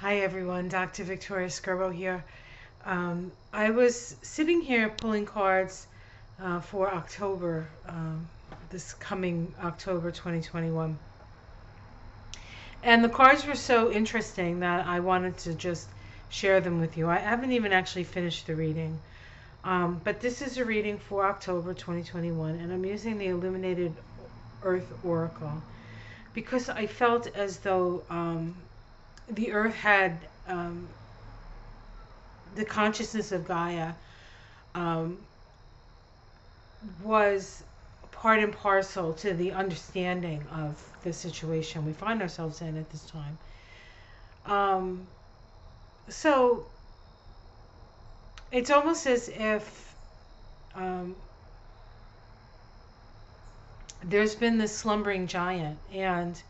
Hi everyone, Dr. Victoria Skirbo here. I was sitting here pulling cards for October, this coming October 2021. And the cards were so interesting that I wanted to just share them with you. I haven't even actually finished the reading. But this is a reading for October 2021, and I'm using the Illuminated Earth Oracle because I felt as though the Earth had the consciousness of Gaia um, was part and parcel to the understanding of the situation we find ourselves in at this time. Um, so it's almost as if um, there's been this slumbering giant, and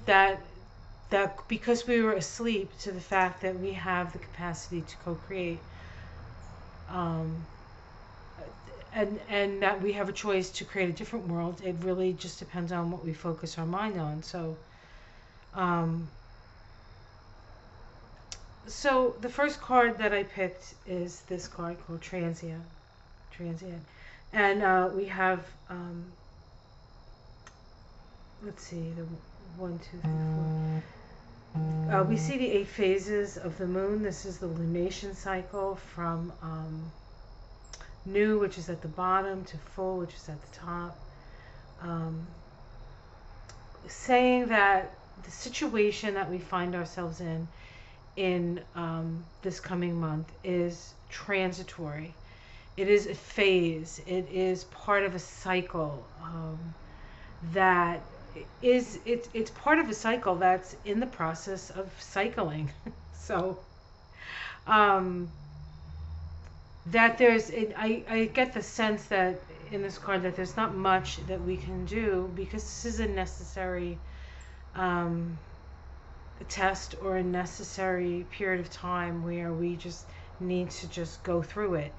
that because we were asleep to the fact that we have the capacity to co-create. Um, and that we have a choice to create a different world. It really just depends on what we focus our mind on. Um, so the first card that I picked is this card called Transient, and we have let's see, the 1, 2, 3, 4. We see the 8 phases of the moon. This is the lunation cycle from new, which is at the bottom, to full, which is at the top. Saying that the situation that we find ourselves in this coming month is transitory. It is a phase. It is part of a cycle that it's part of a cycle that's in the process of cycling. So that I get the sense that in this card that there's not much that we can do because this is a necessary test or a necessary period of time where we just need to just go through it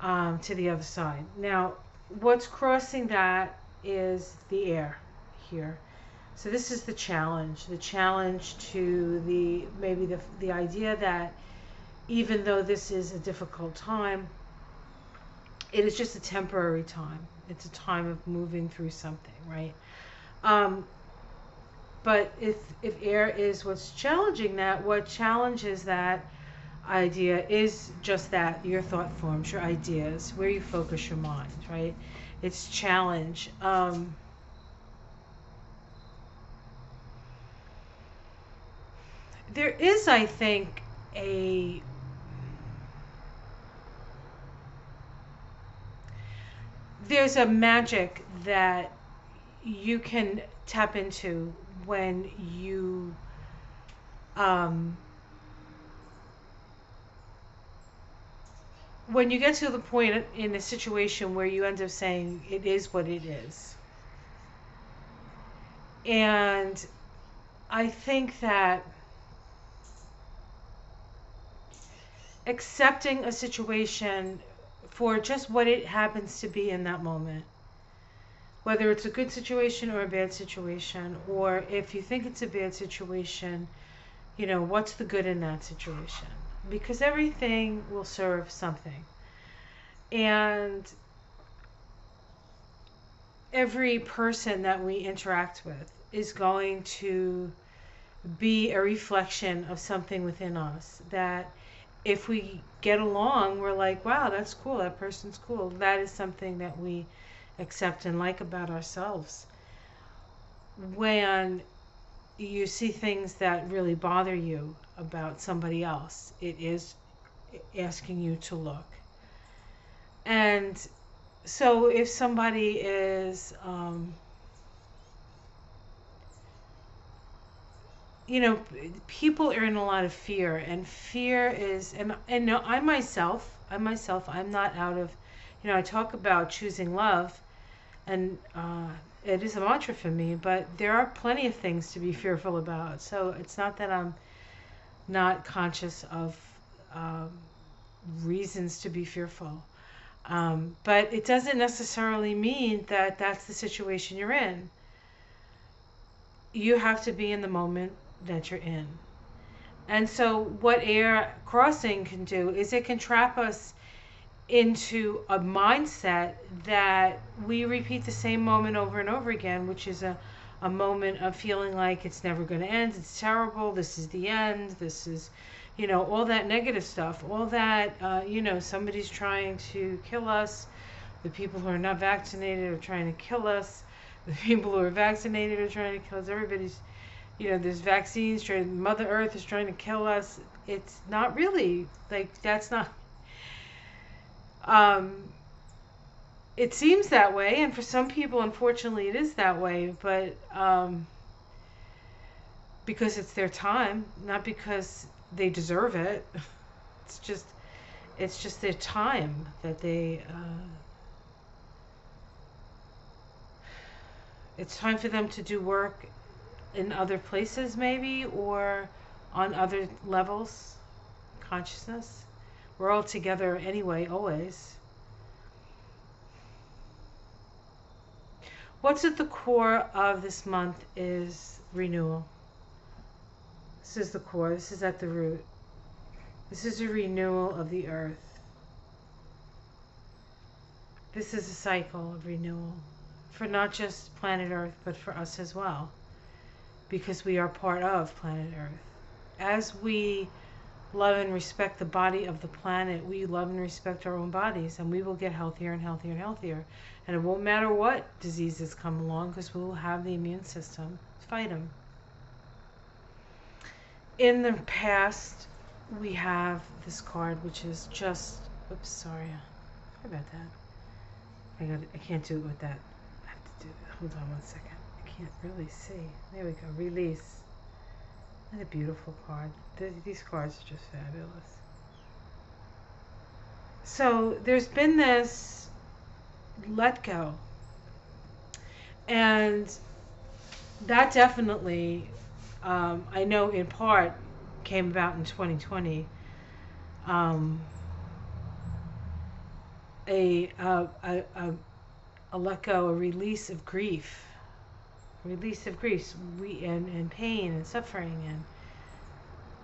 to the other side. Now, what's crossing that is the air here. So this is the challenge to the idea that even though this is a difficult time, it is just a temporary time. It's a time of moving through something, right? But if air is what's challenging that, what challenges that idea is just that, your thought forms, your ideas, where you focus your mind, right? It's challenge. There is, I think, there's a magic that you can tap into when you get to the point in a situation where you end up saying it is what it is. And I think that accepting a situation for just what it happens to be in that moment, whether it's a good situation or a bad situation, or if you think it's a bad situation, what's the good in that situation? Because everything will serve something. And every person that we interact with is going to be a reflection of something within us that if we get along, we're like, wow, that's cool, that person's cool. That is something that we accept and like about ourselves. When you see things that really bother you about somebody else, it is asking you to look. And so if somebody is people are in a lot of fear, and fear is, and no, I myself, I'm not out of, I talk about choosing love, and it is a mantra for me, but there are plenty of things to be fearful about. So it's not that I'm not conscious of reasons to be fearful. But it doesn't necessarily mean that that's the situation you're in. You have to be in the moment that you're in. And so what air crossing can do is it can trap us into a mindset that we repeat the same moment over and over again, which is a moment of feeling like it's never going to end, it's terrible, this is the end, this is, all that negative stuff, all that, somebody's trying to kill us, the people who are not vaccinated are trying to kill us, the people who are vaccinated are trying to kill us, everybody's, there's vaccines, Mother Earth is trying to kill us. It's not really, like, that's not, it seems that way, and for some people, unfortunately, it is that way, but because it's their time, not because they deserve it. It's just their time that they, it's time for them to do work in other places maybe, or on other levels, consciousness. We're all together anyway, always. What's at the core of this month is renewal. This is the core. This is at the root. This is a renewal of the earth. This is a cycle of renewal for not just planet Earth, but for us as well, because we are part of planet Earth. As we love and respect the body of the planet, we love and respect our own bodies, and we will get healthier and healthier and healthier. And it won't matter what diseases come along, because we will have the immune system to fight them. In the past, we have this card, which is just, oops, sorry about that. I can't do it with that. I have to do it. Hold on one second. I can't really see. There we go. Release. What a beautiful card. These cards are just fabulous. So there's been this let go. And that definitely, I know in part, came about in 2020. A let go, a release of grief. Release of grief, and pain and suffering,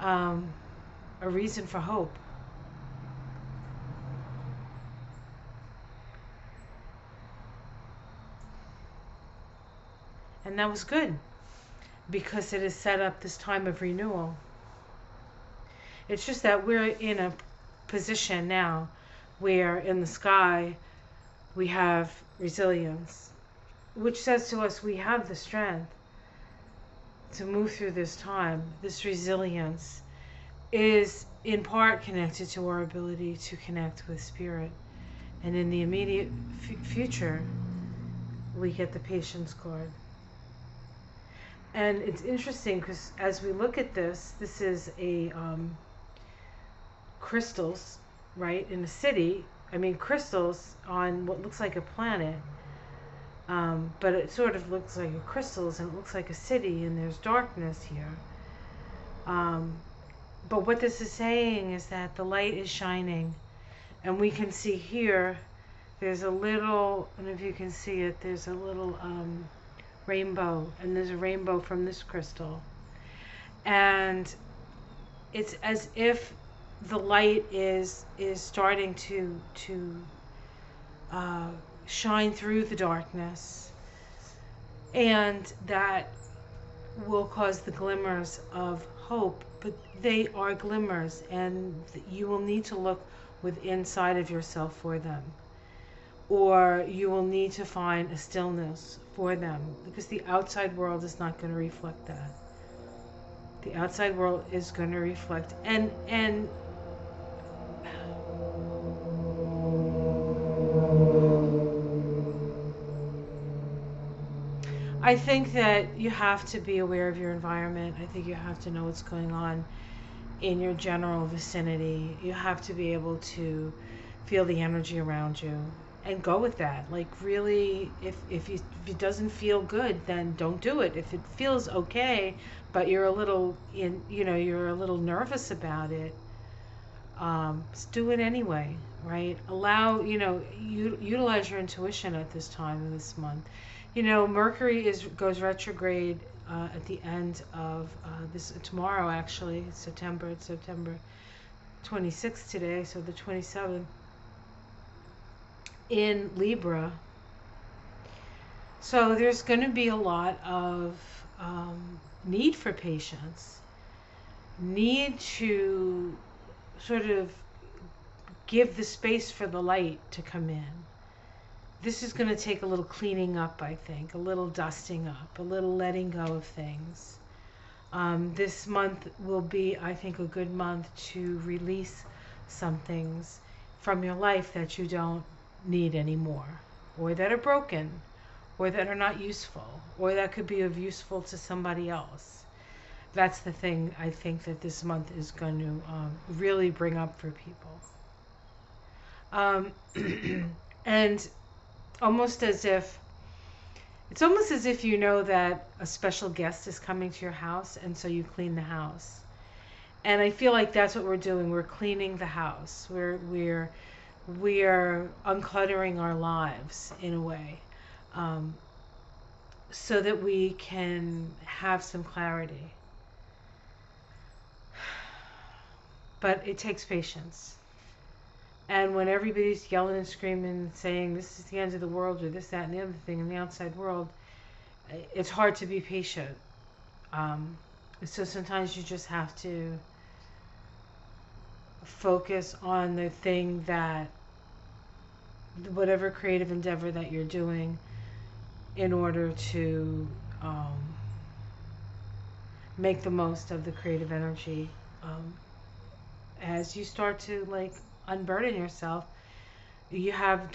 and a reason for hope. And that was good, because it has set up this time of renewal. It's just that we're in a position now where in the sky we have resilience, which says to us we have the strength to move through this time. This resilience is in part connected to our ability to connect with spirit. And in the immediate future, we get the patience card. And it's interesting because as we look at this, this is a crystals, right, in a city. I mean, crystals on what looks like a planet. But it sort of looks like crystals, and it looks like a city, and there's darkness here. But what this is saying is that the light is shining, and we can see here, there's a little, I don't know if you can see it, there's a little rainbow, and there's a rainbow from this crystal. And it's as if the light is starting to shine through the darkness, and that will cause the glimmers of hope. But they are glimmers, and you will need to look within inside of yourself for them, or you will need to find a stillness for them, because the outside world is not going to reflect that. The outside world is going to reflect, and I think that you have to be aware of your environment. I think you have to know what's going on in your general vicinity. You have to be able to feel the energy around you and go with that. Like, really, if it doesn't feel good, then don't do it. If it feels okay, but you're a little you're a little nervous about it, just do it anyway, right? Allow, utilize your intuition at this time of this month. Mercury goes retrograde at the end of this tomorrow. Actually, it's September 26th today, so the 27th in Libra. So there's going to be a lot of need for patience, need to sort of give the space for the light to come in. This is going to take a little cleaning up, I think, a little dusting up, a little letting go of things. This month will be, I think, a good month to release some things from your life that you don't need anymore, or that are broken, or that are not useful, or that could be of useful to somebody else. That's the thing I think that this month is going to really bring up for people. And almost as if you know that a special guest is coming to your house, and so you clean the house. And I feel like that's what we're doing. We're cleaning the house. We're uncluttering our lives in a way, so that we can have some clarity. But it takes patience. And when everybody's yelling and screaming, saying this is the end of the world, or this, that, and the other thing in the outside world, it's hard to be patient. So sometimes you just have to focus on the thing that, whatever creative endeavor that you're doing, in order to make the most of the creative energy. As you start to like unburden yourself, you have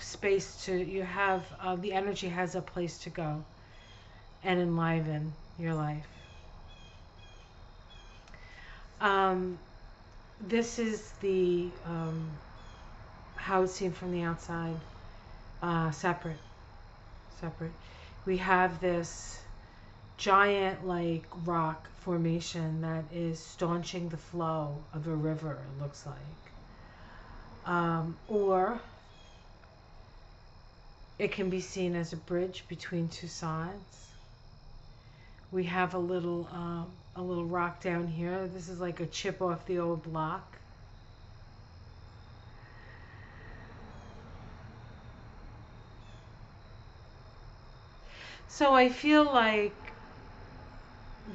space to, the energy has a place to go and enliven your life. This is the how it's seen from the outside. Separate. We have this giant like rock formation that is staunching the flow of a river, it looks like. Or it can be seen as a bridge between two sides. We have a little rock down here. This is like a chip off the old block. So I feel like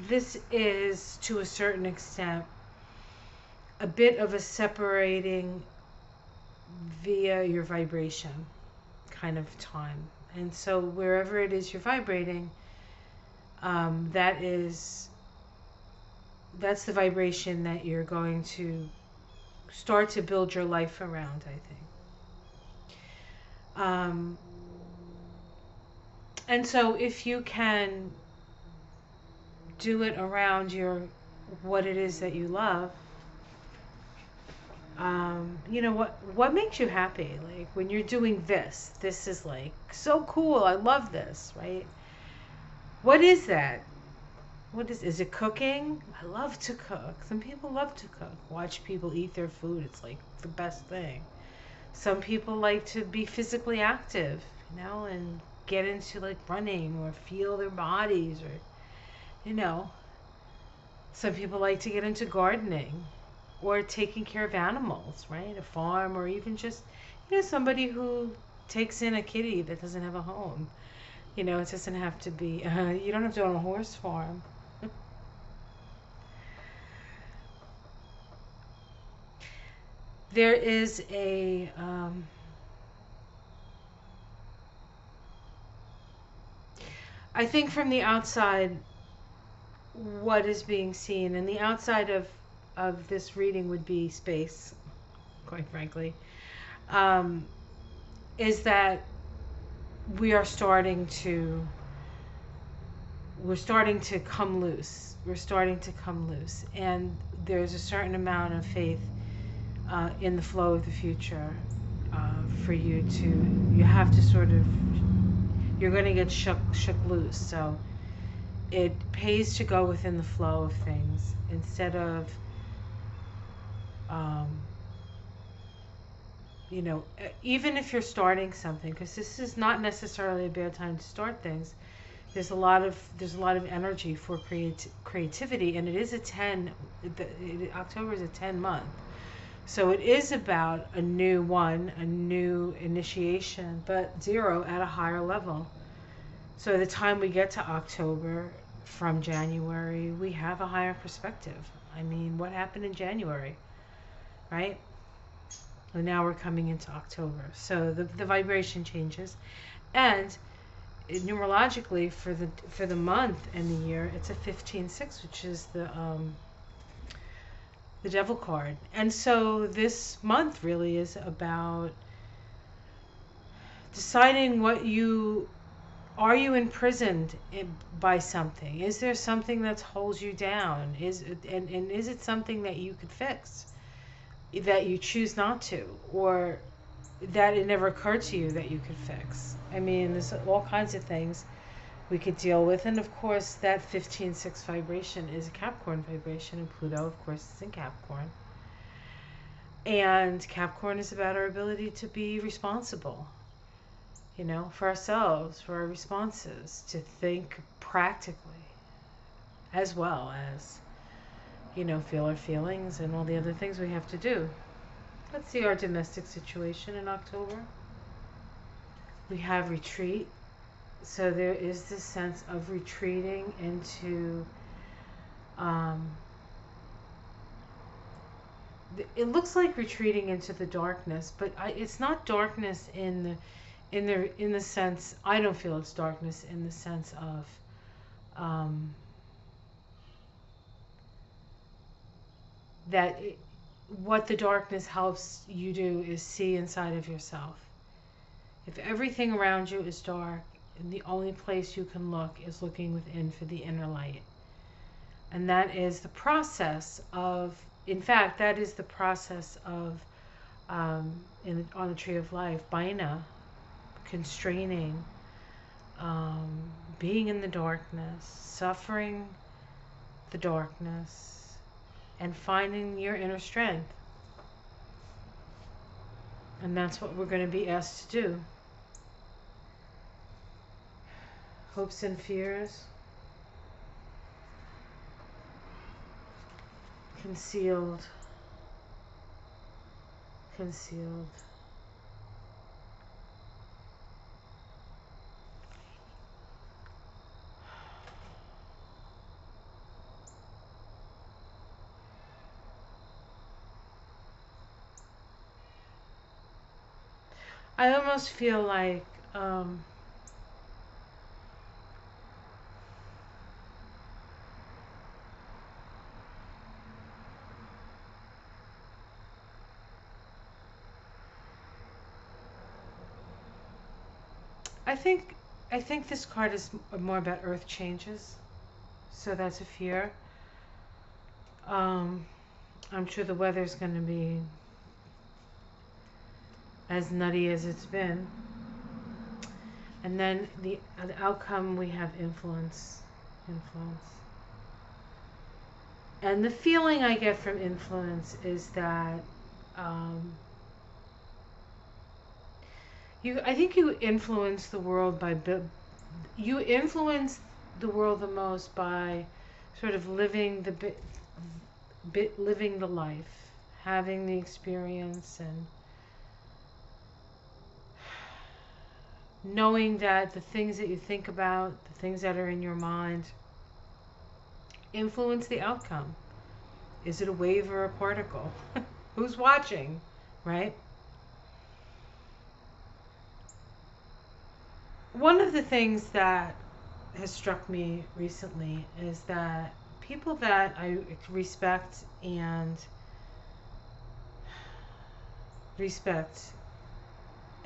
this is, to a certain extent, a bit of a separating via your vibration kind of time. And so wherever it is you're vibrating, that's the vibration that you're going to start to build your life around, I think. And so if you can do it around what it is that you love, what makes you happy? Like when you're doing this is like so cool. I love this, right? What is that? Is it cooking? I love to cook. Some people love to cook. Watch people eat their food. It's like the best thing. Some people like to be physically active, and get into like running or feel their bodies, or some people like to get into gardening or taking care of animals, right? A farm, or even just somebody who takes in a kitty that doesn't have a home. It doesn't have to be you don't have to own a horse farm. There is a I think from the outside, what is being seen, and the outside of this reading would be space, quite frankly, is that we're starting to come loose. We're starting to come loose, and there's a certain amount of faith in the flow of the future for you have to sort of, you're going to get shook loose. So it pays to go within the flow of things instead of, even if you're starting something, because this is not necessarily a bad time to start things. there's a lot of energy for creativity, and it is a 10. October is a 10 month, so it is about a new initiation, but 0 at a higher level. So the time we get to October from January, we have a higher perspective. I mean, what happened in January, right? And now we're coming into October, so the vibration changes. And numerologically, for the month and the year, it's a 15-6, which is the devil card. And so this month really is about deciding what you are. You imprisoned by something? Is there something that holds you down? Is it something that you could fix, that you choose not to, or that it never occurred to you that you could fix? I mean, there's all kinds of things we could deal with. And of course, that 15-6 vibration is a Capricorn vibration, and Pluto, of course, is in Capricorn. And Capricorn is about our ability to be responsible, for ourselves, for our responses, to think practically, as well as, feel our feelings and all the other things we have to do. Let's see our domestic situation in October. We have retreat. So there is this sense of retreating into, it looks like retreating into the darkness, but it's not darkness in the sense, I don't feel it's darkness in the sense of what the darkness helps you do is see inside of yourself. If everything around you is dark, and the only place you can look is looking within for the inner light. And that is the process of, in fact, that is the process of, on the Tree of Life, Baina, constraining, being in the darkness, suffering the darkness, and finding your inner strength. And that's what we're going to be asked to do. Hopes and fears, concealed. I almost feel like I think this card is more about earth changes, so that's a fear. I'm sure the weather's going to be as nutty as it's been. And then the outcome, we have influence. And the feeling I get from influence is that I think you influence the world you influence the world the most by sort of living living the life, having the experience, and knowing that the things that you think about, the things that are in your mind, influence the outcome. Is it a wave or a particle? Who's watching, right? One of the things that has struck me recently is that people that I respect and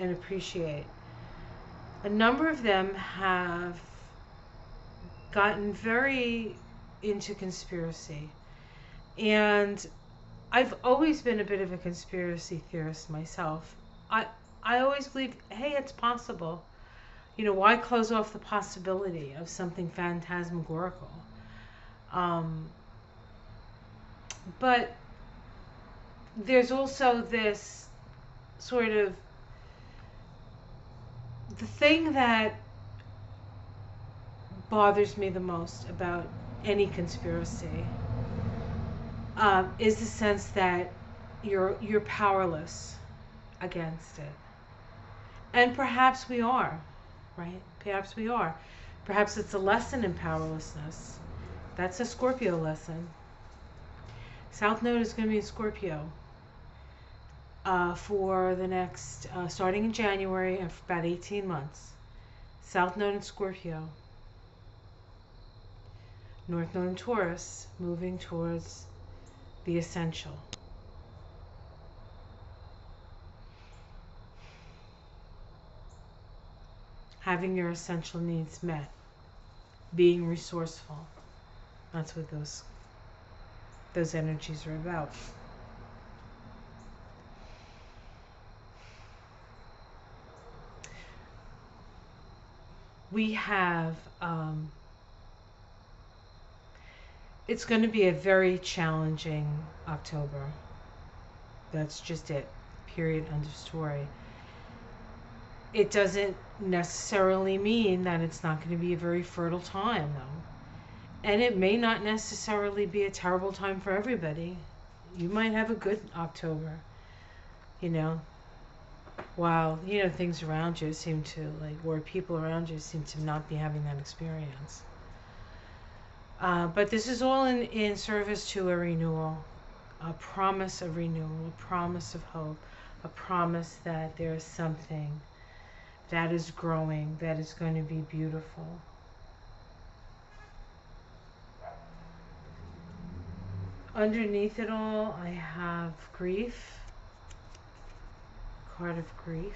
appreciate, a number of them have gotten very into conspiracy. And I've always been a bit of a conspiracy theorist myself. I always believe, hey, it's possible. Why close off the possibility of something phantasmagorical? But there's also this sort of, the thing that bothers me the most about any conspiracy is the sense that you're powerless against it. And perhaps we are, right? Perhaps we are. Perhaps it's a lesson in powerlessness. That's a Scorpio lesson. South Node is going to be in Scorpio for the next, starting in January and for about 18 months. South Node in Scorpio. North Node in Taurus, moving towards the essential. Having your essential needs met. Being resourceful. That's what those energies are about. We have, it's going to be a very challenging October. That's just it. Period. End of story. It doesn't necessarily mean that it's not going to be a very fertile time, though. And it may not necessarily be a terrible time for everybody. You might have a good October, you know, while, you know, things around you seem to, like, or people around you seem to not be having that experience. But this is all in service to a renewal, a promise of renewal, a promise of hope, a promise that there is something that is growing, that is going to be beautiful. Underneath it all, I have grief, card of grief.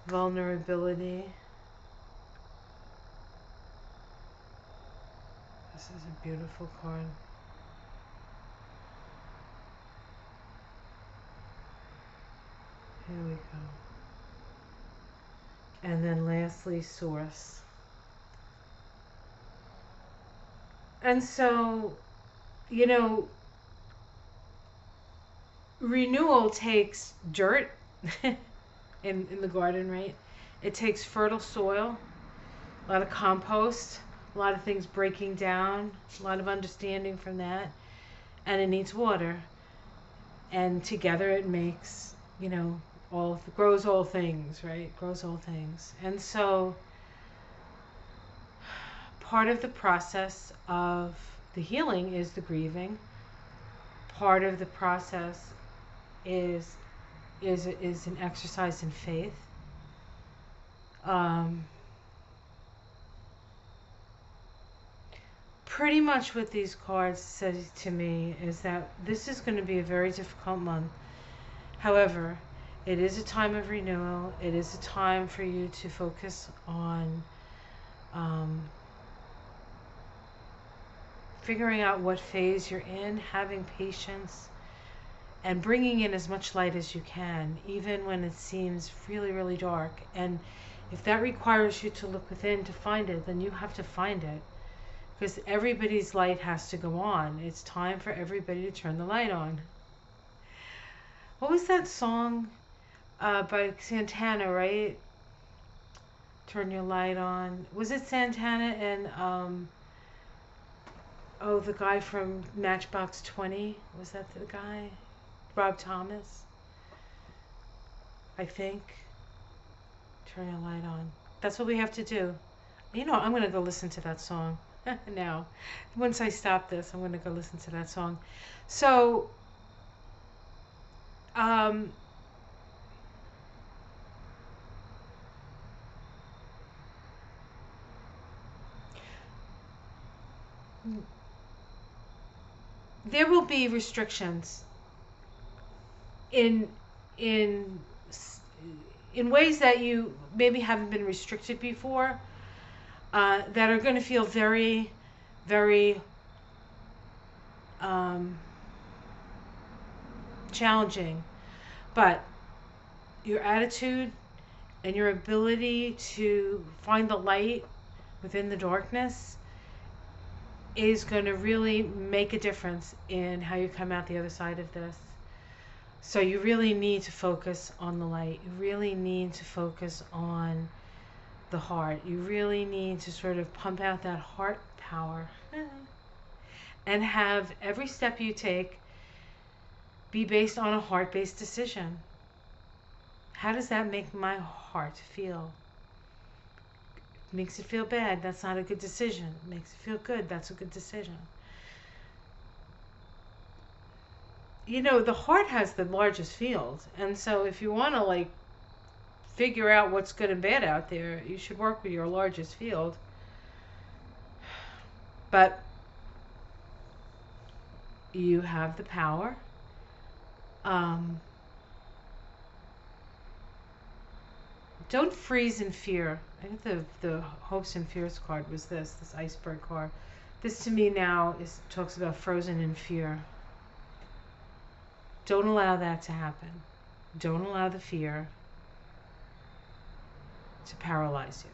Vulnerability. This is a beautiful card. Here we go. And then lastly, source. And so, you know, renewal takes dirt in the garden, right? It takes fertile soil, a lot of compost, a lot of things breaking down, a lot of understanding from that, and it needs water. And together it makes, you know, grows all things, right? Grows all things. And so part of the process of the healing is the grieving. Part of the process is an exercise in faith. Pretty much what these cards say to me is that this is going to be a very difficult month. However, it is a time of renewal. It is a time for you to focus on figuring out what phase you're in, having patience, and bringing in as much light as you can, even when it seems really, really dark. And if that requires you to look within to find it, then you have to find it. Because everybody's light has to go on. It's time for everybody to turn the light on. What was that song by Santana, right? Turn your light on. Was it Santana and the guy from Matchbox 20? Was that the guy? Rob Thomas, I think. Turn your light on. That's what we have to do. You know, I'm going to go listen to that song now. Once I stop this, I'm going to go listen to that song. So, there will be restrictions in ways that you maybe haven't been restricted before, that are going to feel very, very challenging. But your attitude and your ability to find the light within the darkness is going to really make a difference in how you come out the other side of this. So you really need to focus on the light. You really need to focus on the heart. You really need to sort of pump out that heart power and have every step you take be based on a heart-based decision. How does that make my heart feel? Makes it feel bad, that's not a good decision. Makes it feel good, that's a good decision. You know, the heart has the largest field, and so if you want to like figure out what's good and bad out there, you should work with your largest field. But you have the power. Don't freeze in fear. I think the hopes and fears card was this iceberg card. This to me now talks about frozen in fear. Don't allow that to happen. Don't allow the fear to paralyze you.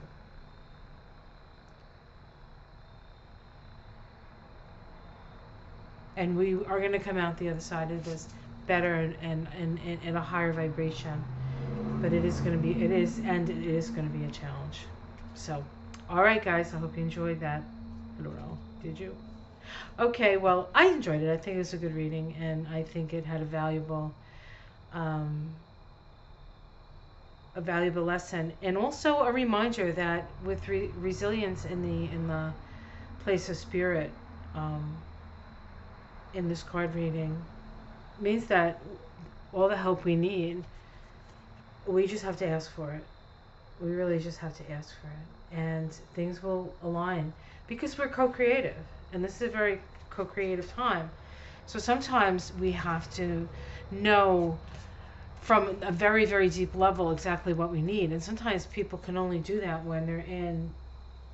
And we are going to come out the other side of this better and in a higher vibration. But it is going to be a challenge. So, all right, guys, I hope you enjoyed that. I don't know, did you? Okay, well, I enjoyed it. I think it was a good reading, and I think it had a valuable lesson, and also a reminder that with resilience in the place of spirit, in this card reading, means that all the help we need, we just have to ask for it. We really just have to ask for it, and things will align because we're co-creative, and this is a very co-creative time. So sometimes we have to know from a very, very deep level exactly what we need, and sometimes people can only do that when they're in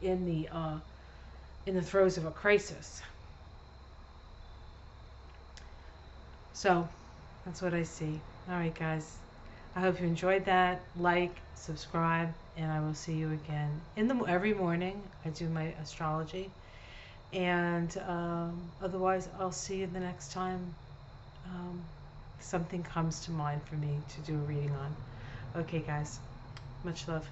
the throes of a crisis. So that's what I see. All right, guys. I hope you enjoyed that. Like, subscribe, and I will see you again every morning. I do my astrology, and otherwise, I'll see you the next time something comes to mind for me to do a reading on. Okay, guys. Much love.